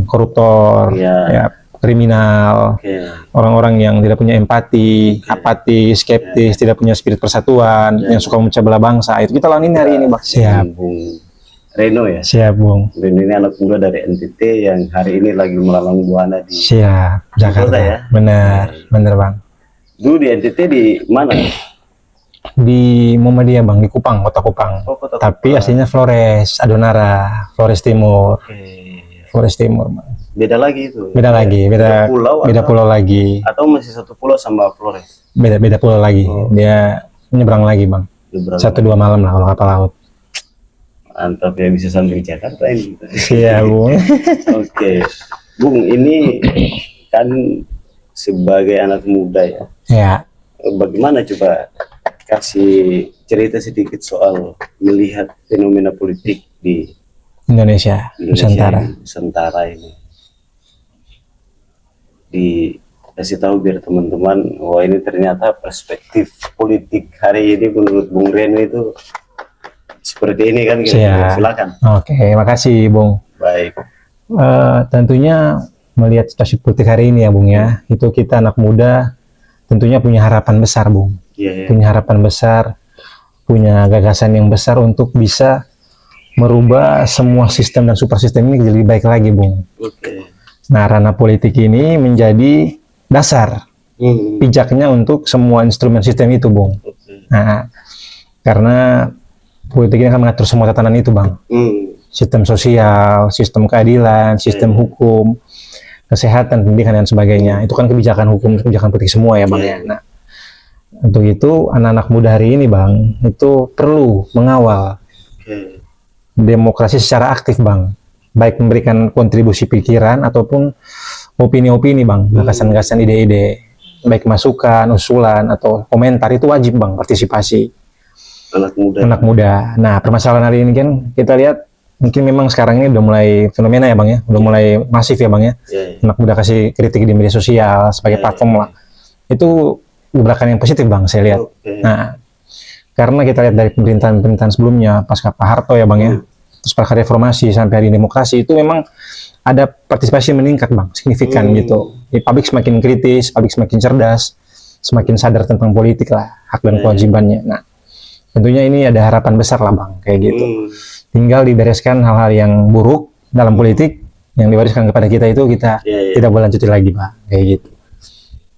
koruptor, ya, kriminal, orang-orang yang tidak punya empati, apatis, skeptis, tidak punya spirit persatuan, yang suka memecah belah bangsa. Itu kita lawan ini hari ini, Bang. Siap. Bung Reno ya. Siap, Bung. Reno ini anak muda dari NTT yang hari ini lagi melalang buana di Jakarta ya. Benar, Bang. Dulu di NTT di mana? Di Muhammadiyah, Bang, di Kupang, Kota Kupang. Tapi aslinya Flores, Adonara, Flores Timur. Flores Timur, Bang. Beda lagi itu. Beda pulau lagi. Atau masih satu pulau sama Flores? Beda pulau lagi. Dia nyebrang lagi, Bang. 1-2 malam lah kalau kapal laut. Mantap ya, bisa sampai Jakarta ini. Iya, Bung. Oke. Bung, ini kan sebagai anak muda ya. Ya. Bagaimana coba kasih cerita sedikit soal melihat fenomena politik di Indonesia Nusantara ini. Dikasih tahu biar teman-teman, wah ini ternyata perspektif politik hari ini menurut Bung Reno itu seperti ini kan. Silakan. Oke, makasih Bung. Baik. Tentunya melihat situasi politik hari ini ya Bung ya, itu kita anak muda tentunya punya harapan besar Bung. Punya harapan besar, punya gagasan yang besar untuk bisa merubah semua sistem dan super sistem ini jadi lebih baik lagi Bung. Nah, ranah politik ini menjadi dasar pijaknya untuk semua instrumen sistem itu, Bung. Nah, karena politik ini akan mengatur semua tatanan itu, Bang. Sistem sosial, sistem keadilan, sistem hukum, kesehatan, pendidikan, dan sebagainya. Itu kan kebijakan hukum, kebijakan politik semua ya, Bang. Nah, untuk itu, anak-anak muda hari ini, Bang, itu perlu mengawal demokrasi secara aktif, Bang. Baik memberikan kontribusi pikiran ataupun opini-opini Bang, gagasan-gagasan, ide-ide, baik masukan, usulan atau komentar itu wajib Bang partisipasi anak muda. Nah, permasalahan hari ini kan kita lihat mungkin memang sekarang ini udah mulai fenomena ya Bang ya, udah mulai masif ya Bang ya. Anak muda kasih kritik di media sosial sebagai platform lah. Itu gebrakan yang positif Bang saya lihat. Nah, karena kita lihat dari pemerintahan sebelumnya pasca Pak Harto ya Bang ya. Terus pasca reformasi sampai hari demokrasi itu memang ada partisipasi meningkat Bang, signifikan gitu. Jadi publik semakin kritis, publik semakin cerdas, semakin sadar tentang politik lah, hak dan kewajibannya. Nah, tentunya ini ada harapan besar lah Bang, kayak gitu. Tinggal dibereskan hal-hal yang buruk dalam politik, yang diwariskan kepada kita itu kita tidak boleh lanjutin lagi Bang, kayak gitu.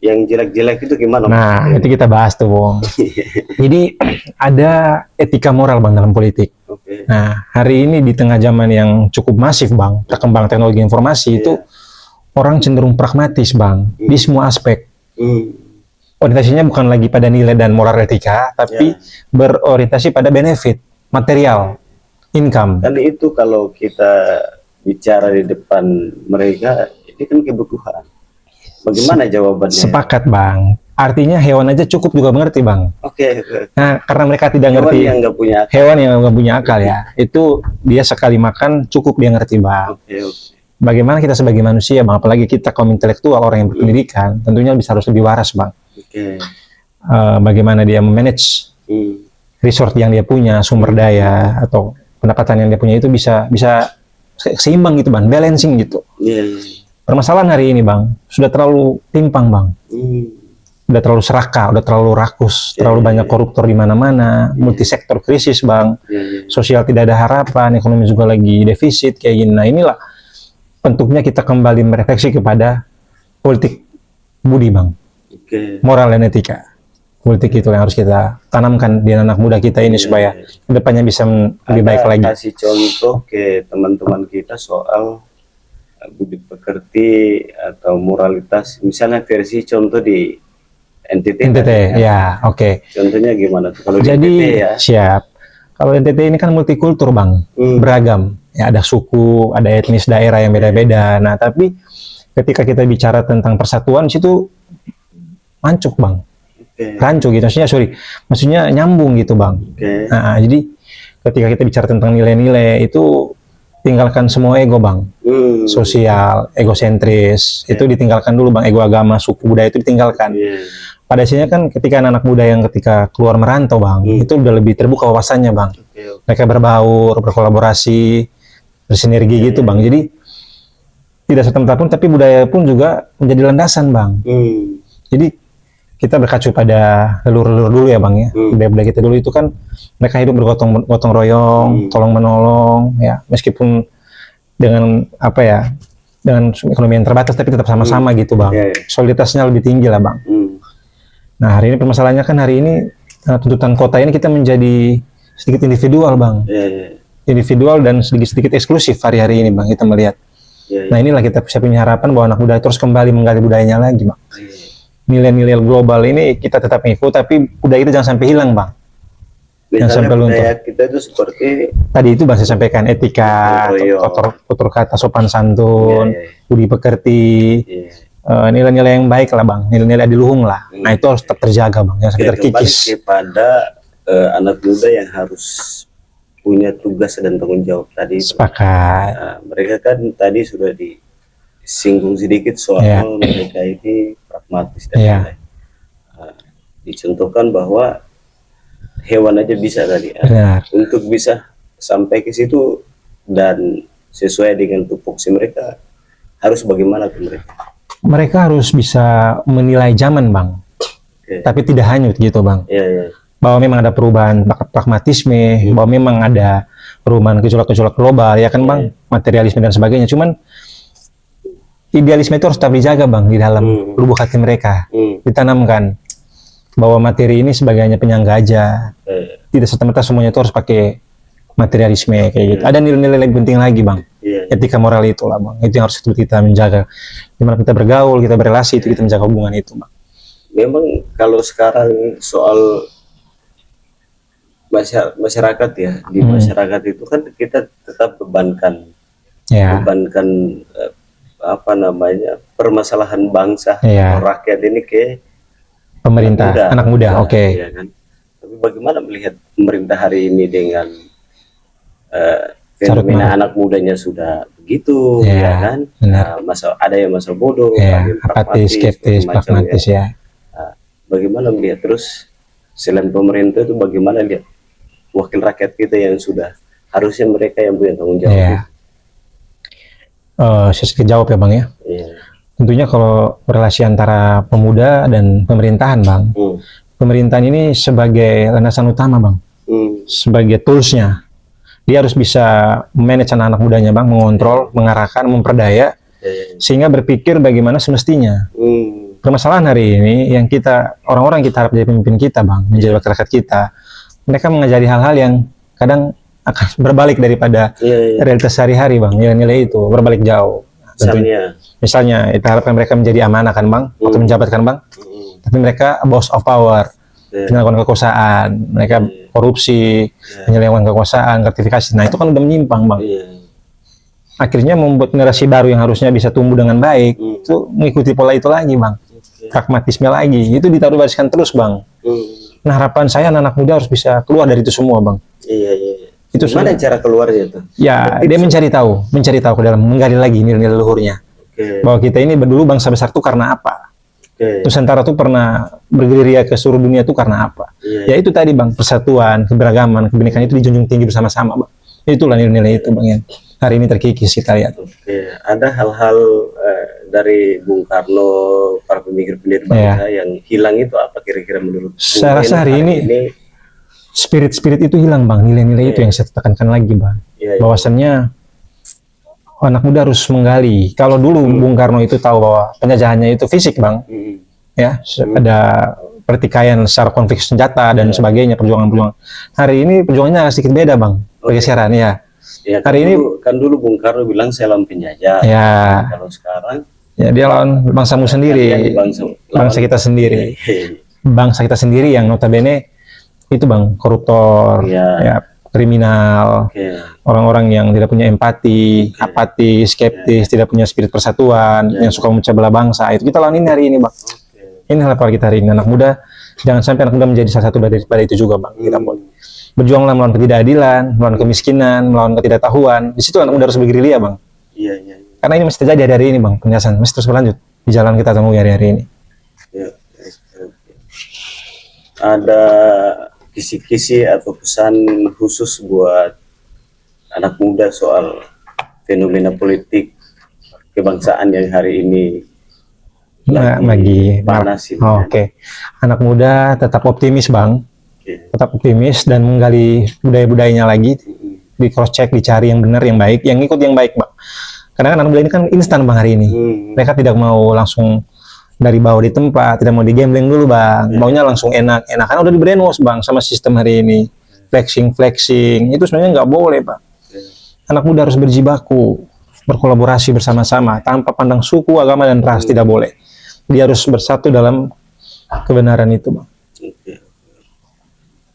Yang jelek-jelek itu gimana? Nah, itu kita bahas tuh Bang. Jadi ada etika moral Bang dalam politik. Nah, hari ini di tengah zaman yang cukup masif Bang, perkembangan teknologi informasi itu orang cenderung pragmatis Bang, di semua aspek. Orientasinya bukan lagi pada nilai dan moral etika, tapi berorientasi pada benefit, material, income. Kan itu kalau kita bicara di depan mereka, ini kan kebutuhan. Bagaimana jawabannya? Sepakat Bang. Artinya hewan aja cukup juga mengerti Bang. Nah, karena mereka tidak ngerti. Hewan yang nggak punya akal ya. Itu dia sekali makan cukup dia ngerti Bang. Bagaimana kita sebagai manusia Bang, apalagi kita kaum intelektual, orang yang berpendidikan, tentunya harus lebih waras Bang. Bagaimana dia memanage resource yang dia punya, sumber daya atau pendapatan yang dia punya itu bisa seimbang gitu Bang, balancing gitu. Permasalahan hari ini Bang, sudah terlalu timpang Bang. Udah terlalu serakah, udah terlalu rakus, terlalu banyak koruptor di mana-mana, multisektor krisis Bang, sosial tidak ada harapan, ekonomi juga lagi defisit kayak gini. Nah, inilah bentuknya kita kembali merefleksi kepada politik budi Bang, moral dan etika. Politik itu yang harus kita tanamkan di anak muda kita ini supaya kedepannya bisa lebih baik lagi. Kasih contoh ke teman-teman kita soal budi pekerti atau moralitas, misalnya versi contoh di NTT ya, Contohnya gimana tuh? Kalau jadi NTT ya? Siap. Kalau NTT ini kan multikultur Bang, beragam. Ya, ada suku, ada etnis daerah yang beda-beda. Nah, tapi ketika kita bicara tentang persatuan, situ mancuk Bang, rancu gitu. Maksudnya nyambung gitu Bang. Nah, jadi ketika kita bicara tentang nilai-nilai itu tinggalkan semua ego Bang, sosial, egosentris, itu ditinggalkan dulu Bang, ego agama, suku, budaya itu ditinggalkan. Pada akhirnya kan ketika anak muda yang ketika keluar merantau Bang, itu udah lebih terbuka wawasannya Bang. Mereka berbaur, berkolaborasi, bersinergi gitu Bang. Jadi tidak serta-merta pun, tapi budaya pun juga menjadi landasan, Bang. Jadi kita berkacu pada leluhur-leluhur dulu ya, Bang ya. Budaya-budaya kita dulu itu kan mereka hidup bergotong royong, tolong menolong ya, meskipun dengan apa ya, dengan ekonomi yang terbatas tapi tetap sama-sama gitu, Bang. Solidaritasnya lebih tinggi lah, Bang. Nah, hari ini permasalahannya kan hari ini tuntutan kota ini kita menjadi sedikit individual, Bang. Individual dan sedikit-sedikit eksklusif hari-hari ini, Bang, kita melihat. Nah, inilah kita bisa punya harapan bahwa anak muda terus kembali menggali budayanya lagi, Bang. Nilai-nilai global ini kita tetap ngikut, tapi budaya itu jangan sampai hilang, Bang. Jangan sampai luntur. Kita itu seperti tadi itu Bang saya sampaikan, etika, tutur kata, sopan santun, budi pekerti, nilai-nilai yang baik lah, Bang, nilai-nilai adiluhung lah. Nah, itu harus tetap terjaga, Bang, jangan sampai terkikis. Kepada anak muda yang harus punya tugas dan tanggung jawab tadi. Sepakat. Nah, mereka kan tadi sudah disinggung sedikit soal mereka ini pragmatis dan lain-lain. Dicontohkan bahwa hewan aja bisa tadi. Untuk bisa sampai ke situ dan sesuai dengan tupoksi mereka, harus bagaimana tuh mereka? Mereka harus bisa menilai zaman, Bang. Tapi tidak hanyut gitu, Bang. Bahwa memang ada perubahan pragmatisme, bahwa memang ada perubahan gejolak-gejolak global, ya kan, Bang, materialisme dan sebagainya. Cuman idealisme itu harus tetap dijaga, Bang, di dalam lubuk hati mereka. Ditanamkan bahwa materi ini sebagai hanya penyangga aja. Tidak serta-merta semuanya itu harus pakai materialisme kayak gitu. Ada nilai-nilai lebih penting lagi, Bang. Etika moral itu lah, Bang. Itu yang harus kita menjaga. Dimana kita bergaul, kita berelasi, itu kita menjaga hubungan itu, Bang. Memang kalau sekarang soal masyarakat ya, di masyarakat itu kan kita tetap bebankan apa namanya, permasalahan bangsa atau rakyat ini ke pemerintah, anak muda. Ya kan? Tapi bagaimana melihat pemerintah hari ini dengan fenomena anak mudanya sudah begitu, ya kan? Nah, ada yang masa bodoh, ada yang apatis, skeptis, pragmatis ya. Nah, bagaimana melihat terus selain pemerintah itu, bagaimana lihat wakil rakyat kita yang sudah harusnya mereka yang punya tanggung jawab? Saya sedikit jawab ya, Bang ya. Tentunya kalau relasi antara pemuda dan pemerintahan, Bang, pemerintahan ini sebagai landasan utama, Bang, sebagai toolsnya. Dia harus bisa manage anak-anak mudanya, Bang, mengontrol, mengarahkan, memperdaya, sehingga berpikir bagaimana semestinya. Permasalahan hari ini yang orang-orang kita harap jadi pemimpin kita, Bang, menjadi wakil rakyat kita, mereka mengajari hal-hal yang kadang akan berbalik daripada realitas sehari-hari, Bang. Nilai-nilai itu berbalik jauh. Misalnya kita harapkan mereka menjadi amanah kan, Bang, atau menjabat kan, Bang, tapi mereka abuse of power, penyalahgunaan kekuasaan, mereka korupsi, penyelewengan kekuasaan, gratifikasi. Nah, itu kan udah menyimpang, Bang. Akhirnya membuat generasi baru yang harusnya bisa tumbuh dengan baik itu mengikuti pola itu lagi, Bang. Pragmatisme lagi, itu ditaruh bariskan terus, Bang. Nah, harapan saya anak muda harus bisa keluar dari itu semua, Bang. Itu gimana cara keluarnya tuh? Ya, dia mencari tahu ke dalam, menggali lagi nilai-nilai leluhurnya. Bahwa kita ini dulu bangsa besar tuh karena apa? Nusantara tuh pernah bergerilya ke seluruh dunia tuh karena apa? Ya itu tadi, Bang, persatuan, keberagaman, kebinekaan itu dijunjung tinggi bersama-sama, Bang. Itulah nilai-nilai itu, Bang, yang hari ini terkikis kita lihat. Ada hal-hal dari Bung Karno, para pemikir-pemikir bangsa yang hilang itu apa kira-kira menurut saya rasa hari ini spirit itu hilang, Bang. Nilai-nilai itu yang saya tekankan lagi, Bang. Bahwasannya anak muda harus menggali. Kalau dulu Bung Karno itu tahu bahwa penjajahannya itu fisik, Bang. Ya, ada pertikaian secara konflik senjata dan sebagainya, perjuangan-perjuangan. Hari ini perjuangannya sedikit beda, Bang. Pergeseran ya. Hari ini kan dulu Bung Karno bilang saya lawan penjajah. Kalau sekarang dia lawan bangsamu sendiri. Bangsa kita sendiri. Bangsa kita sendiri yang notabene itu, Bang, koruptor, kriminal, orang-orang yang tidak punya empati, apatis, skeptis, tidak punya spirit persatuan, yang suka memecah belah bangsa. Itu kita lawan ini hari ini, Bang. Ini harapan kita hari ini, anak muda. Jangan sampai anak muda menjadi salah satu daripada itu juga, Bang. Kita berjuanglah melawan ketidakadilan, melawan kemiskinan, melawan ketidaktahuan. Di situ anak muda harus bergerilya, Bang. Karena ini masih terjadi hari ini, Bang. Penjelasan masih terus berlanjut di jalan kita temui hari-hari ini. Ada kisi-kisi atau pesan khusus buat anak muda soal fenomena politik kebangsaan yang hari ini Bagi panas ini. Oke. Anak muda tetap optimis, Bang. Tetap optimis dan menggali budaya-budayanya lagi, di cross check, dicari yang benar, yang baik, yang ikut yang baik, Bang. Karena kan anak muda ini kan instan, Bang, hari ini. Mereka tidak mau langsung dari bawah di tempat, tidak mau digambling dulu, Bang. Maunya langsung enak, karena udah di brainwash, Bang, sama sistem hari ini. Flexing, itu sebenarnya nggak boleh, Bang. Anak muda harus berjibaku, berkolaborasi bersama-sama, tanpa pandang suku, agama, dan ras, tidak boleh. Dia harus bersatu dalam kebenaran itu, Bang.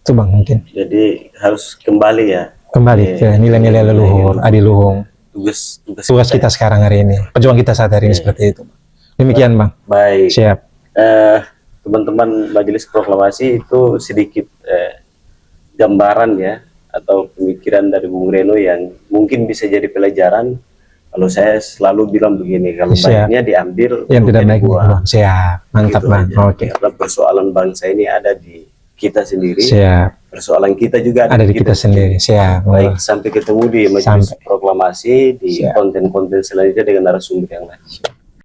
Itu, Bang, mungkin. Jadi harus kembali ya. Kembali ke nilai-nilai leluhur, adiluhung. Tugas kita sekarang hari ini. Pejuang kita saat hari ini seperti itu. Demikian, Bang. Baik. Siap. Teman-teman Majelis Proklamasi itu sedikit gambaran ya, atau pemikiran dari Bung Reno yang mungkin bisa jadi pelajaran. Kalau saya selalu bilang begini, kalau baiknya diambil, yang tidak baik dibuang. Siap, mantap, gitu, Bang. Oke. Karena persoalan bangsa ini ada di kita sendiri. Siap. Persoalan kita juga ada di kita sendiri. Siap. Baik, sampai ketemu di Majelis Proklamasi di konten-konten selanjutnya dengan narasumber yang lain.